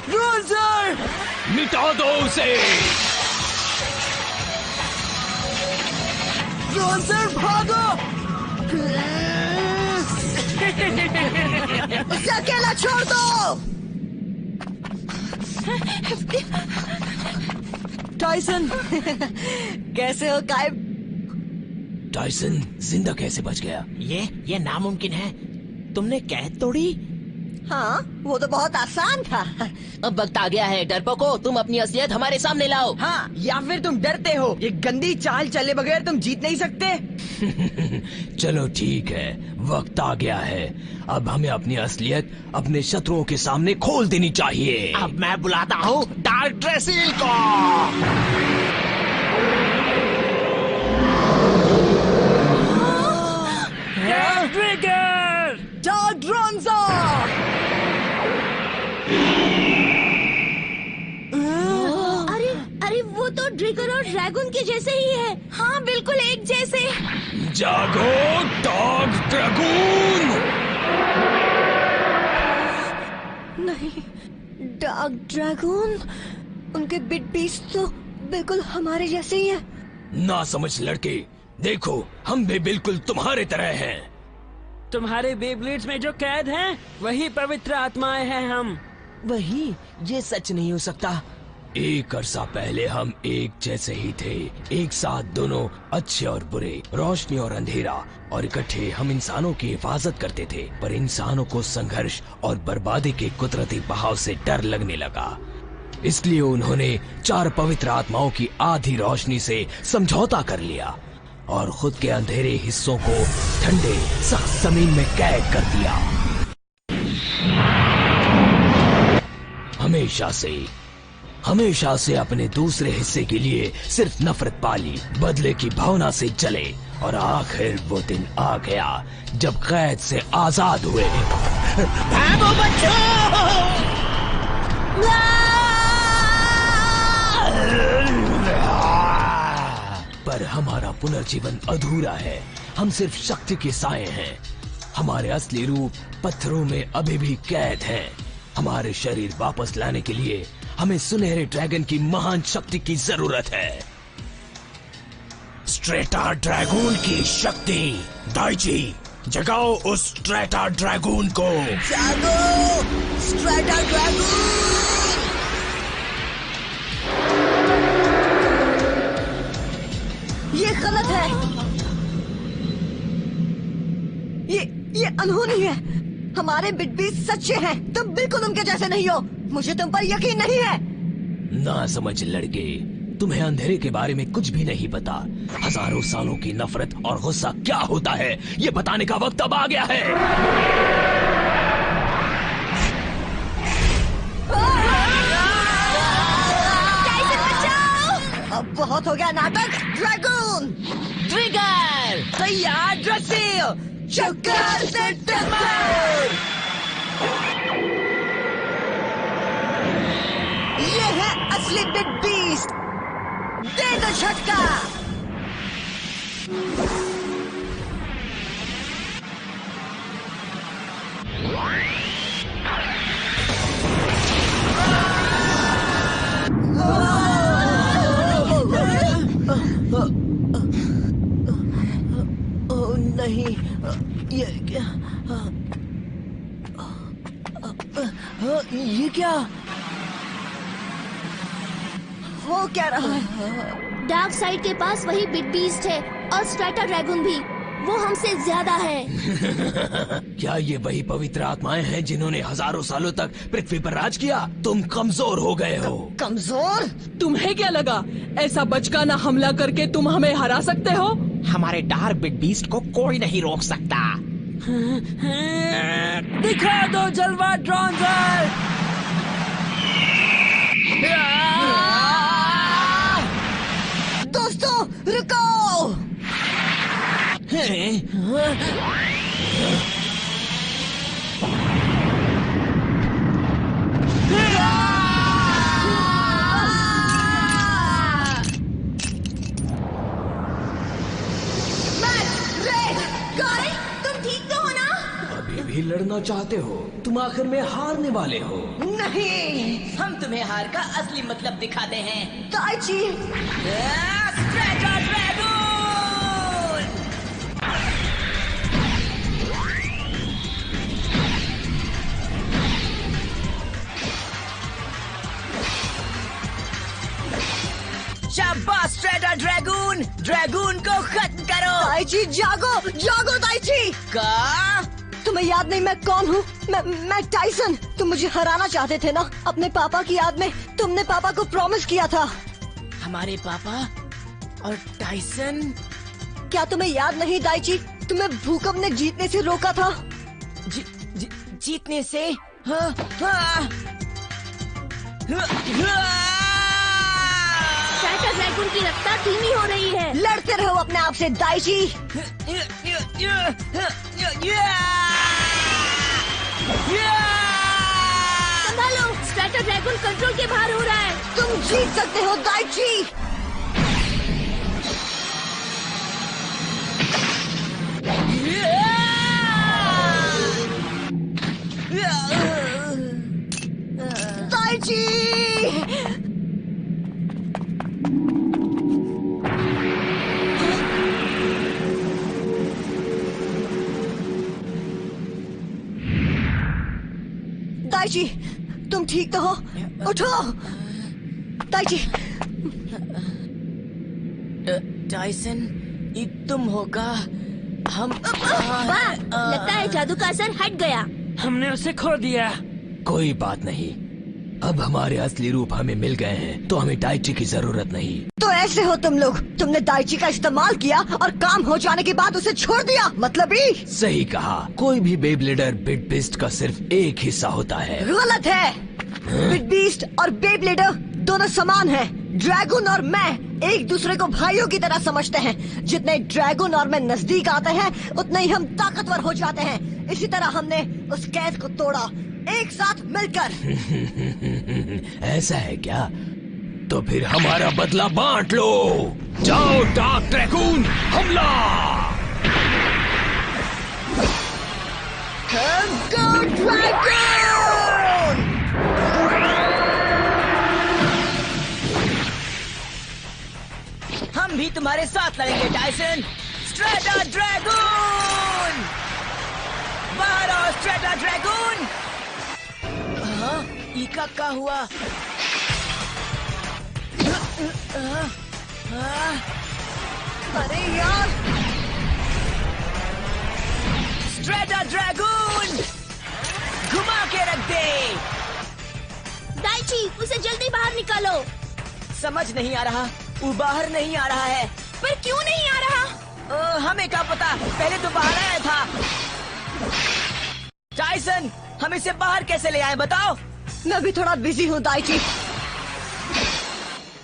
ड्रॉन्जर, मिटा दो उसे। ड्रॉन्जर भागो। उसे अकेला छोड़ दो। टाइसन, कैसे हो काइब? टाइसन जिंदा कैसे बच गया? ये नामुमकिन है। तुमने कैद तोड़ी? हाँ, वो तो बहुत आसान था। अब वक्त आ गया है डरपोको, तुम अपनी असलियत हमारे सामने लाओ। हाँ, या फिर तुम डरते हो। ये गंदी चाल चले बगैर तुम जीत नहीं सकते। चलो ठीक है, वक्त आ गया है। अब हमें अपनी असलियत अपने शत्रुओं के सामने खोल देनी चाहिए। अब मैं बुलाता हूँ डार्क ड्रेसिल को। ट्रिगर डार्क ड्रोन्ज़ा। अरे अरे वो तो ट्रिगर और ड्रैगन के जैसे ही है। हाँ बिल्कुल एक जैसे। जागो डार्क ड्रैगन। नहीं, डार्क ड्रैगन, उनके बिग बीस्ट तो बिल्कुल हमारे जैसे ही है। ना समझ लड़के, देखो हम भी बिल्कुल तुम्हारे तरह हैं। तुम्हारे बेब्लेड्स में जो कैद हैं, वही पवित्र आत्माएं हैं हम। वही, ये सच नहीं हो सकता। एक अरसा पहले हम एक जैसे ही थे, एक साथ दोनों अच्छे और बुरे, रोशनी और अंधेरा, और इकट्ठे हम इंसानों की हिफाजत करते थे। पर इंसानों को संघर्ष और बर्बादी के कुदरती बहाव से डर लगने लगा, इसलिए उन्होंने 4 पवित्र आत्माओं की आधी रोशनी से समझौता कर लिया और खुद के अंधेरे हिस्सों को ठंडे सख्त जमीन में कैद कर दिया। हमेशा से अपने दूसरे हिस्से के लिए सिर्फ नफरत पाली, बदले की भावना से जले, और आखिर वो दिन आ गया जब कैद से आजाद हुए। भागो बच्चों! पर हमारा पुनर्जीवन अधूरा है। हम सिर्फ शक्ति के साए हैं। हमारे असली रूप पत्थरों में अभी भी कैद हैं। हमारे शरीर वापस लाने के लिए हमें सुनहरे ड्रैगन की महान शक्ति की जरूरत है। स्ट्रेटा ड्रैगन की शक्ति। दाइची, जगाओ उस स्ट्रेटा ड्रैगन को। जागो स्ट्रेटा ड्रैगन। ये गलत है। ये अनहोनी है। हमारे बिग बीस्ट सच्चे हैं, तुम बिल्कुल उनके जैसे नहीं हो। मुझे तुम पर यकीन नहीं है। ना समझ लड़के, तुम्हें अंधेरे के बारे में कुछ भी नहीं पता। हजारों सालों की नफरत और गुस्सा क्या होता है, ये बताने का वक्त अब आ गया है। अब बहुत हो गया नाटक। ड्रैगन ट्रिगर तैयार, ड्रेसिल चक्कर से टक्कर। ये है असली बिग बीस्ट। दे दो झटका। नहीं, ये क्या? ये क्या हो क्या रहा है? डार्क साइड के पास वही बिग बीस्ट है और स्ट्रेटा ड्रैगन भी। वो हमसे ज्यादा है। क्या ये वही पवित्र आत्माएं हैं जिन्होंने हजारों सालों तक पृथ्वी पर राज किया? तुम कमजोर हो गए हो। कमजोर? तुम्हें क्या लगा ऐसा बचकाना हमला करके तुम हमें हरा सकते हो? हमारे डार्क बिग बीस्ट को कोई नहीं रोक सकता। दिखा दो जलवा ड्रोन्ज़र। दोस्तों रुको। भी लड़ना चाहते हो? तुम आखिर में हारने वाले हो। नहीं, हम तुम्हें हार का असली मतलब दिखाते हैं। Daiichi strata dragon. शाबाश स्ट्रेटा ड्रैगन, ड्रैगन को खत्म करो। दाइची जागो, जागो दाइची। का तुम्हें याद नहीं मैं कौन हूँ? मैं टाइसन। तुम मुझे हराना चाहते थे ना? अपने पापा की याद में तुमने पापा को प्रॉमिस किया था। हमारे पापा और टाइसन? क्या तुम्हें याद नहीं दाइची? तुम्हें भूकंप ने जीतने से रोका था। जीतने से? स्ट्रेटा ड्रैगन की रफ्तार धीमी हो रही है। लड़ते रहो अपने आप से दाइची। संभालो, स्ट्रैटा ड्रैगन कंट्रोल के बाहर हो रहा है। तुम जीत सकते हो दाइची। दाइची! दाइची, तुम ठीक तो हो? उठो। दाइची। टाइसन, ये तुम होगा? हम वाह, लगता है जादू का असर हट गया। हमने उसे खो दिया। कोई बात नहीं, अब हमारे असली रूप हमें मिल गए हैं, तो हमें डाइची की जरूरत नहीं। तो ऐसे हो तुम लोग। तुमने दाइची का इस्तेमाल किया और काम हो जाने के बाद उसे छोड़ दिया, मतलब ही। सही कहा, कोई भी बेब्लेडर बिट बीस्ट का सिर्फ एक हिस्सा होता है। गलत है। बिट बीस्ट और बेब्लेडर दोनों समान हैं। ड्रैगन और मैं एक दूसरे को भाइयों की तरह समझते हैं। जितने ड्रैगन और मैं नजदीक आते हैं, उतने ही हम ताकतवर हो जाते हैं। इसी तरह हमने उस कैद को तोड़ा, एक साथ मिलकर। ऐसा है क्या? तो फिर हमारा बदला बांट लो। जाओ डार्क ड्रैगन, हमला! Go dragon! हम भी तुम्हारे साथ लड़ेंगे टाइसन। Strata dragon! बाहर आओ स्ट्रैटा ड्रैगन! हाँ, इका क्या हुआ? अरे यार! Strata dragon! घुमा के रख दे! दाइची, उसे जल्दी बाहर निकालो। समझ नहीं आ रहा, वो बाहर नहीं आ रहा है। पर क्यों नहीं आ रहा? हमें क्या पता, पहले तो बाहर आया था। टाइसन, हम इसे बाहर कैसे ले आए बताओ? मैं भी थोड़ा बिजी हूँ दाइची।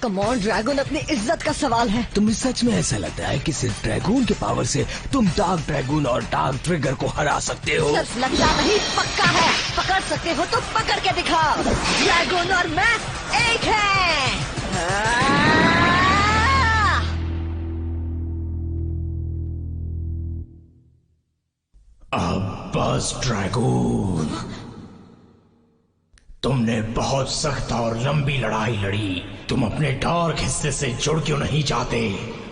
कमॉन ड्रैगन, अपनी इज्जत का सवाल है। तुम्हें सच में ऐसा लगता है कि सिर्फ ड्रैगन के पावर से तुम डार्क ड्रैगन और डार्क ट्रिगर को हरा सकते हो? सिर्फ लगता नहीं, पक्का है। पकड़ सकते हो तो पकड़ के दिखाओ। ड्रैगन और मैं एक हैं। अब बस ड्रैगन, तुमने बहुत सख्त और लंबी लड़ाई लड़ी। तुम अपने डार्क हिस्से से जुड़ क्यों नहीं जाते?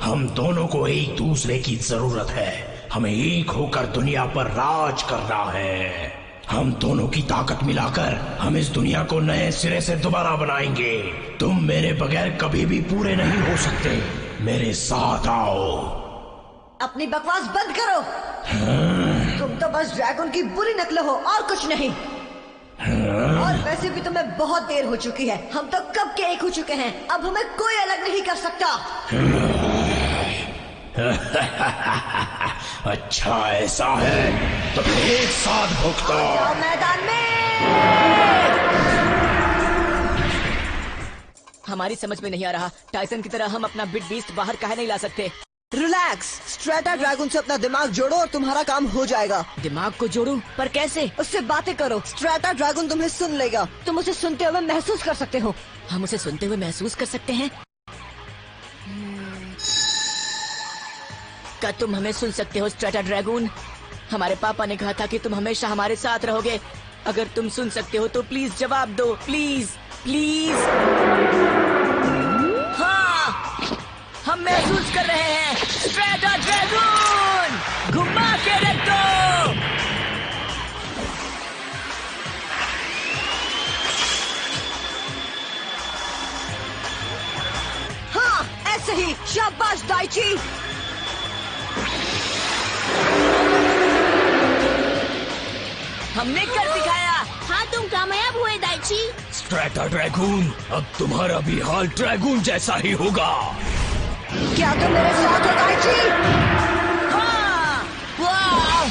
हम दोनों को एक दूसरे की जरूरत है। हमें एक होकर दुनिया पर राज करना है। हम दोनों की ताकत मिलाकर हम इस दुनिया को नए सिरे से दोबारा बनाएंगे। तुम मेरे बगैर कभी भी पूरे नहीं हो सकते। मेरे साथ आओ। अपनी बकवास बंद करो। तुम तो बस ड्रैगन की बुरी नकल हो और कुछ नहीं। और वैसे भी तुम्हें बहुत देर हो चुकी है। हम तो कब के एक हो चुके हैं। अब हमें कोई अलग नहीं कर सकता। अच्छा ऐसा है, तो एक साथ भुगतो। जाओ मैदान में। हमारी समझ में नहीं आ रहा, टाइसन की तरह हम अपना बिट बीस्ट बाहर काहे नहीं ला सकते? रिलैक्स, स्ट्रैटा ड्रैगन से अपना दिमाग जोड़ो और तुम्हारा काम हो जाएगा। दिमाग को जोड़ूं? पर कैसे? उससे बातें करो। स्ट्रैटा ड्रैगन तुम्हें सुन लेगा। तुम उसे सुनते हुए महसूस कर सकते हो। हम उसे सुनते हुए महसूस कर सकते हैं? क्या तुम हमें सुन सकते हो स्ट्रैटा ड्रैगन? हमारे पापा ने कहा था कि तुम हमेशा हमारे साथ रहोगे। अगर तुम सुन सकते हो तो प्लीज जवाब दो, प्लीज प्लीज। हाँ, हम महसूस कर रहे हैं। स्ट्रैटा ड्रैगन, घुमा के रख दो। हाँ, ऐसे ही। शाबाश दाइची। हमने कर दिखाया। हाँ, तुम कामयाब हुए दाइची। स्ट्रैटा ड्रैगन, अब तुम्हारा भी हाल ड्रैगन जैसा ही होगा। क्या तुम मेरे साथ हो दाइची? हाँ, वाह!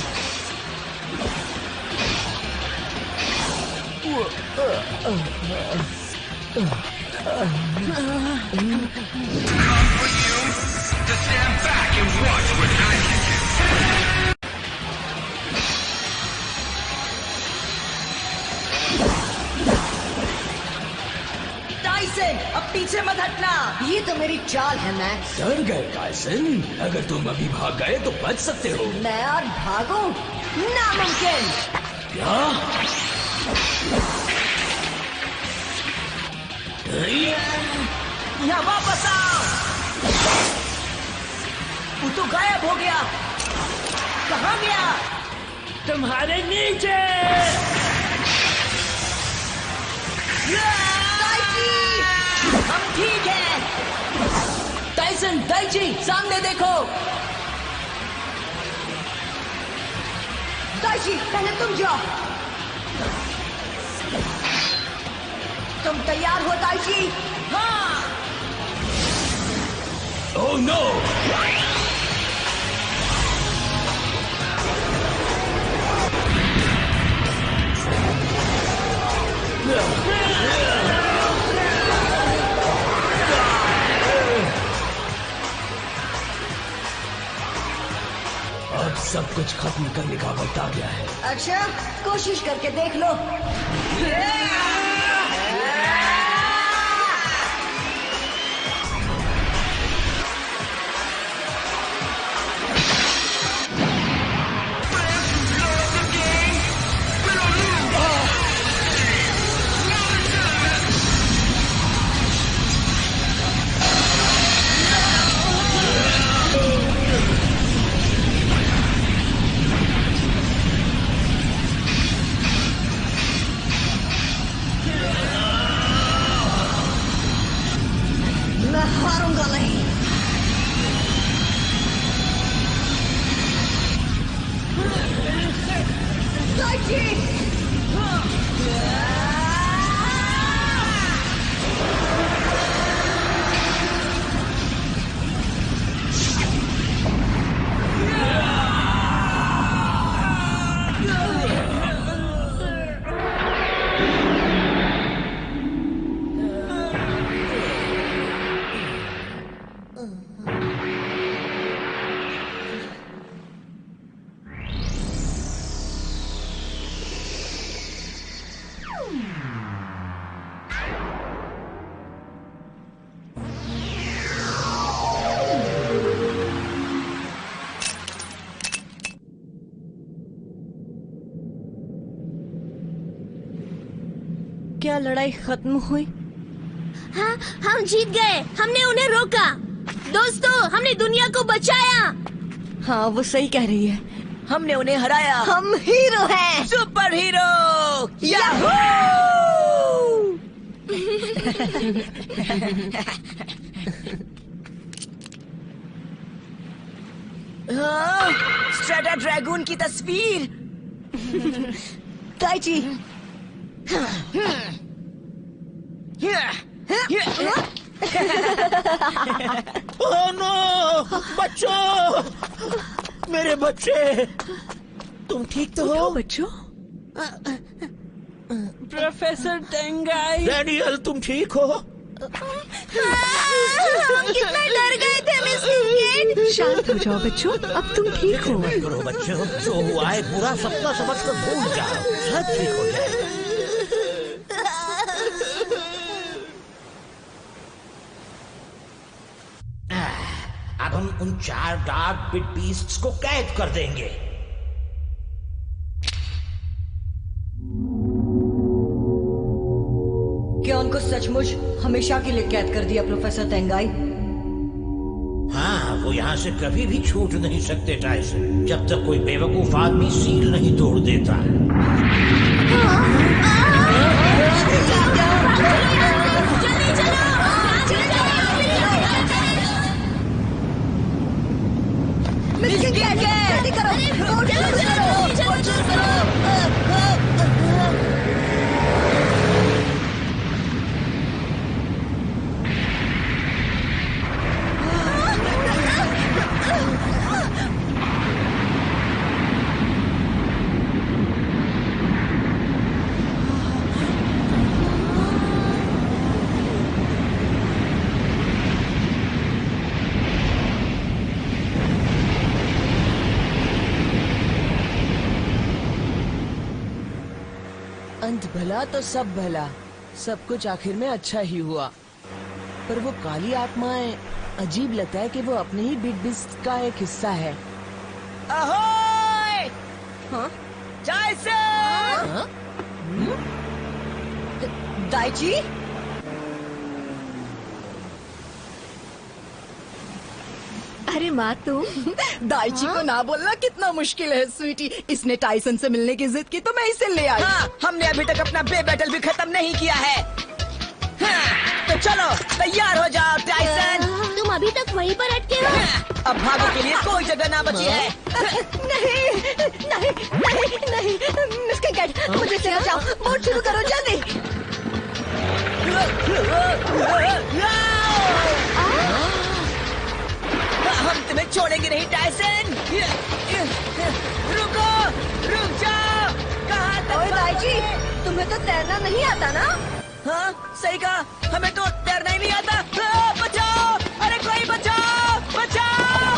अब पीछे मत हटना। ये तो मेरी चाल है मैक्स। डर गए टाइसन? अगर तुम अभी भाग गए तो बच सकते हो। मैं और भागूं? नामुमकिन। क्या? यहाँ वापस आओ। वो तो गायब हो गया। कहाँ गया? तुम्हारे नीचे। हम ठीक हैं। टाइसन, दाइची, सामने देखो। दाइची, पहले तुम जाओ। तुम तैयार हो दाइची? हाँ। Oh no! अब सब कुछ खत्म करने का वक्त आ गया है। अच्छा, कोशिश करके देख लो। मैं हारूंगा नहीं। दाइची! क्या लड़ाई खत्म हुई? हाँ, हम जीत गए। हमने उन्हें रोका। दोस्तों, हमने दुनिया को बचाया। हाँ, वो सही कह रही है। हमने उन्हें हराया। हम हीरो हैं। Super hero. याहू! हाँ, स्ट्रेटा ड्रैगून की तस्वीर। दाइची! Oh no! बच्चों! मेरे बच्चे! तुम ठीक तो हो? बच्चों? प्रोफेसर टेंगाई। डैनियल, तुम ठीक हो? हम कितना डर गए थे मिस्टर किड। शांत हो जाओ बच्चों, अब तुम ठीक हो। मत करो बच्चों, जो हुआ है पूरा सपना समझकर भूल जाओ। सब ठीक हो जाएगा। अब हम उन 4 डार्क बिट बीस्ट्स को कैद कर देंगे। क्या उनको सचमुच हमेशा के लिए कैद कर दिया प्रोफेसर तेंगाई? हाँ, वो यहाँ से कभी भी छूट नहीं सकते टाइसन, जब तक कोई बेवकूफ आदमी सील नहीं तोड़ देता। जल्दी करो, अंत भला तो सब भला। सब कुछ आखिर में अच्छा ही हुआ। पर वो काली आत्माएं अजीब लगता है कि वो अपने ही बिग बिस्ट का एक हिस्सा है। अहोय! हाँ? टाइसन! दाइची? अरे माँ तुम दाइची को ना बोलना कितना मुश्किल है स्वीटी। इसने टाइसन से मिलने की जिद की तो मैं इसे ले आई। हाँ, हमने अभी तक अपना बे बैटल भी खत्म नहीं किया है। हाँ, तो चलो तैयार हो जाओ टाइसन। तुम अभी तक वहीं पर अटके हो। अब भागने के लिए कोई जगह ना बची है। नहीं नहीं नहीं नहीं मिस्टर कैट, मुझे से बचाओ। बोट शुरू करो जल्दी। हम तुम्हें छोड़ेंगे नहीं टाइसन। रुको, रुक जाओ। कहाँ तक? ओए दाइची, तुम्हें तो तैरना नहीं आता ना? हाँ, सही कहा, हमें तो तैरना ही नहीं आता। बचाओ, अरे कोई बचाओ, बचाओ।